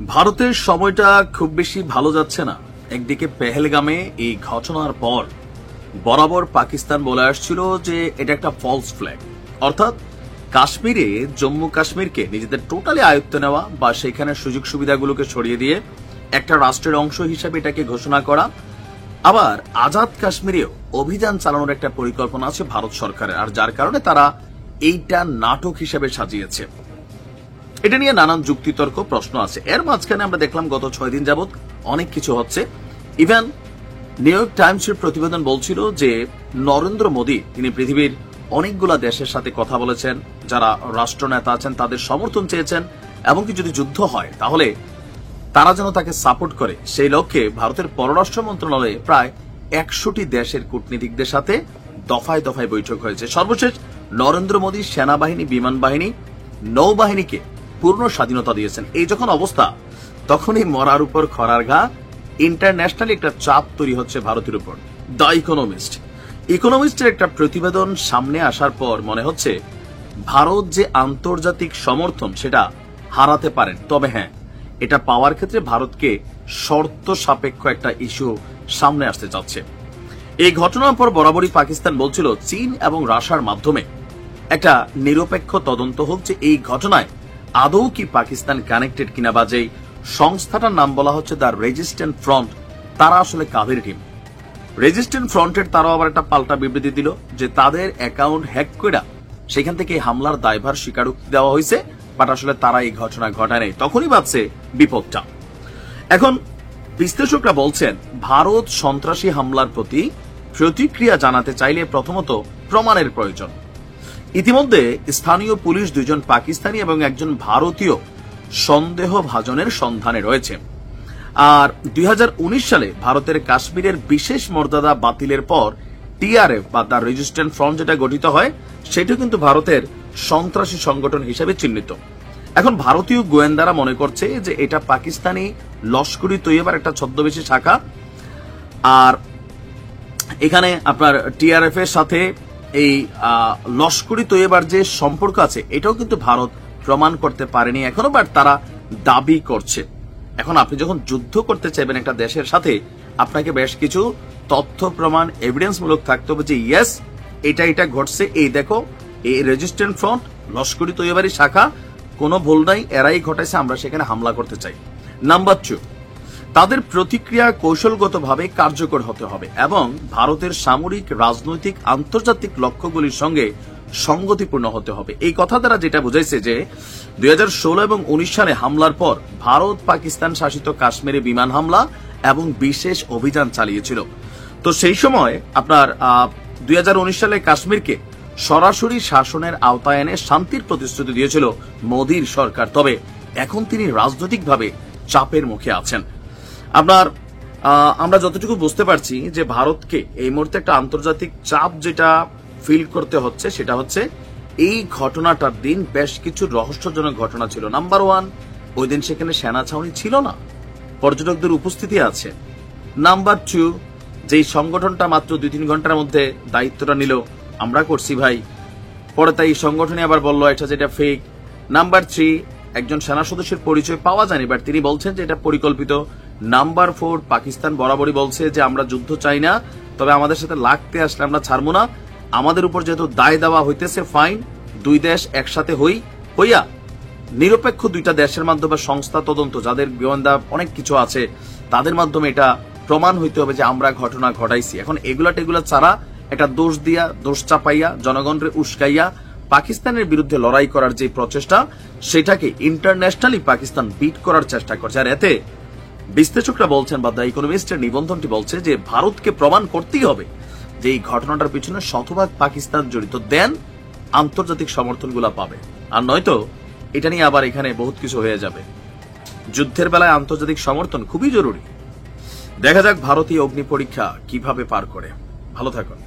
ভারতের সময়টা খুব বেশি ভালো যাচ্ছে না। একদিকে পেহেলগামে এই ঘটনার পর বরাবর পাকিস্তান বলে আসছিল যে এটা একটা ফলস ফ্ল্যাগ, অর্থাৎ কাশ্মীরে জম্মু কাশ্মীরকে নিজেদের টোটালি আয়ত্ত নেওয়া বা সেখানে সুযোগ সুবিধাগুলোকে ছড়িয়ে দিয়ে একটা রাষ্ট্রের অংশ হিসেবে এটাকে ঘোষণা করা। আবার আজাদ কাশ্মীরেও অভিযান চালানোর একটা পরিকল্পনা আছে ভারত সরকারের, আর যার কারণে তারা এইটা নাটক হিসেবে সাজিয়েছে। এটা নিয়ে নানান যুক্তিতর্ক প্রশ্ন আছে। এর মাঝখানে আমরা দেখলাম গত 6 দিন যাবত অনেক কিছু হচ্ছে। ইভেন নিউ ইয়র্ক টাইমসের প্রতিবেদন বলছিল যে নরেন্দ্র মোদী তিনি পৃথিবীর অনেকগুলা দেশের সাথে কথা বলেছেন, যারা রাষ্ট্রনেতা আছেন তাদের সমর্থন চেয়েছেন, এমনকি যদি যুদ্ধ হয় তাহলে তারা যেন তাকে সাপোর্ট করে সেই লক্ষ্যে ভারতের পররাষ্ট্র মন্ত্রণালয়ে প্রায় 100টি দেশের কূটনীতিকদের সাথে দফায় দফায় বৈঠক হয়েছে। সর্বশেষ নরেন্দ্র মোদী সেনাবাহিনী, বিমান বাহিনী, নৌবাহিনীকে পূর্ণ স্বাধীনতা দিয়েছেন। এই যখন অবস্থা, তখনই মরার উপর খরার ঘা, ইন্টারন্যাশনালি একটা চাপ তৈরি হচ্ছে ভারতের উপর। দ্য ইকোনমিস্টের একটা প্রতিবেদন সামনে আসার পর মনে হচ্ছে ভারত যে আন্তর্জাতিক সমর্থন সেটা হারাতে পারেন। তবে হ্যাঁ, এটা পাওয়ার ক্ষেত্রে ভারতকে শর্ত সাপেক্ষ একটা ইস্যু সামনে আসতে যাচ্ছে। এই ঘটনার পর বরাবরই পাকিস্তান বলছিল চীন এবং রাশিয়ার মাধ্যমে একটা নিরপেক্ষ তদন্ত হোক যে এই ঘটনায় আদৌ কি পাকিস্তান কানেক্টেড কিনা, বা যেই সংস্থাটার নাম বলা হচ্ছে দ্য রেজিস্ট্যান্ট ফ্রন্ট, তারা আসলে কাদের টিম। রেজিস্ট্যান্ট ফ্রন্টের তারাও আবার একটা পাল্টা বিবৃতি দিল যে তাদের অ্যাকাউন্ট হ্যাক করে সেখান থেকে হামলার দায়ভার স্বীকারোক্তি দেওয়া হয়েছে, বাট আসলে তারা এই ঘটনা ঘটায় নাই। তখনই ভাবছে বিপদটা। এখন বিশ্লেষকরা বলছেন ভারত সন্ত্রাসী হামলার প্রতি প্রতিক্রিয়া জানাতে চাইলে প্রথমত প্রমাণের প্রয়োজন। ইতিমধ্যে স্থানীয় পুলিশ 2 জন পাকিস্তানি এবং একজন ভারতীয় সন্দেহভাজনের সন্ধানে রয়েছে। আর 2019 সালে ভারতের কাশ্মীরের বিশেষ মর্যাদা বাতিলের পর টিআরএফ বা দ্য রেজিস্ট্যান্ট ফ্রন্ট যেটা গঠিত হয় সেটা কিন্তু ভারতের সন্ত্রাসী সংগঠন হিসেবে চিহ্নিত। এখন ভারতীয় গোয়েন্দারা মনে করছে যে এটা পাকিস্তানি লস্করি তৈয়বার একটা ছদ্মবেশী শাখা। আর এখানে আপনার টিআরএফ এর সাথে এই লস্করি তৈয়বার যে সম্পর্ক আছে এটাও কিন্তু ভারত প্রমাণ করতে পারেনি এখনো, বাট তারা দাবি করছে। এখন আপনি যখন যুদ্ধ করতে চাইবেন একটা দেশের সাথে, আপনাকে বেশ কিছু তথ্য প্রমাণ এভিডেন্স মূলক থাকতে হবে যে ইয়েস এটা ঘটছে, এই দেখো এই রেজিস্ট্যান্ট ফ্রন্ট লস্করি তৈয়বারী শাখা, কোনো ভুল নাই, এরাই ঘটাইছে, আমরা সেখানে হামলা করতে চাই। নাম্বার 2, তাদের প্রতিক্রিয়া কৌশলগতভাবে কার্যকর হতে হবে এবং ভারতের সামরিক, রাজনৈতিক, আন্তর্জাতিক লক্ষ্যগুলির সঙ্গে সংগতিপূর্ণ হতে হবে। এই কথা দ্বারা যেটা বুঝাইছে যে 2016 এবং 19 সালে হামলার পর ভারত পাকিস্তান শাসিত কাশ্মীরে বিমান হামলা এবং বিশেষ অভিযান চালিয়েছিল। তো সেই সময় আপনার 2019 সালে কাশ্মীরকে সরাসরি শাসনের আওতায় এনে শান্তির প্রতিশ্রুতি দিয়েছিল মোদীর সরকার। তবে এখন তিনি রাজনৈতিকভাবে চাপের মুখে আছেন। আমরা যতটুকু বুঝতে পারছি যে ভারতকে এই মুহূর্তে একটা আন্তর্জাতিক চাপ যেটা ফিল করতে হচ্ছে সেটা হচ্ছে এই ঘটনাটার দিন বেশ কিছু রহস্যজনক ঘটনা ছিল। নাম্বার 1, ওই দিন সেখানে সেনা ছাউনি ছিল না, পর্যটকদের উপস্থিতি আছে। নাম্বার 2, যেই সংগঠনটা মাত্র 2-3 ঘন্টার মধ্যে দায়িত্বটা নিল, আমরা করছি ভাই, পরে তাই সংগঠনে আবার বলল এটা যেটা ফেক। নাম্বার 3, একজন সেনা সদস্যের পরিচয় পাওয়া যায়নি, বাট তিনি বলছেন যে এটা পরিকল্পিত। নাম্বার 4, পাকিস্তান বরাবরই বলছে যে আমরা যুদ্ধ চাই না, তবে আমাদের সাথে লাগতে আসলে আমরা ছাড়বো না। আমাদের উপর যেহেতু দায় দেওয়া হইতেছে, ফাইন, 2 দেশ একসাথে হইয়া নিরপেক্ষ 2টা দেশের মাধ্যমে সংস্থা তদন্ত, যাদের গোয়েন্দা অনেক কিছু আছে, তাদের মাধ্যমে এটা প্রমাণ হইতে হবে যে আমরা ঘটনা ঘটাইছি। এখন এগুলা ছাড়া এটা দোষ দিয়া, দোষ চাপাইয়া, জনগণকে উস্কাইয়া পাকিস্তানের বিরুদ্ধে লড়াই করার যে প্রচেষ্টা, সেটাকে ইন্টারন্যাশনালি পাকিস্তান বিট করার চেষ্টা করছে। আর এতে বিশ্লেষকরা বলছেন বা দ্য ইকোনমিস্টের নিবন্ধনটি বলছে যে ভারতকে প্রমাণ করতেই হবে যে এই ঘটনাটার পিছনে শতভাগ পাকিস্তান জড়িত, দেন আন্তর্জাতিক সমর্থনগুলা পাবে। আর নয়তো এটা নিয়ে আবার এখানে বহুত কিছু হয়ে যাবে। যুদ্ধের বেলায় আন্তর্জাতিক সমর্থন খুবই জরুরি। দেখা যাক ভারতীয় অগ্নি পরীক্ষা কিভাবে পার করে। ভালো থাকুন।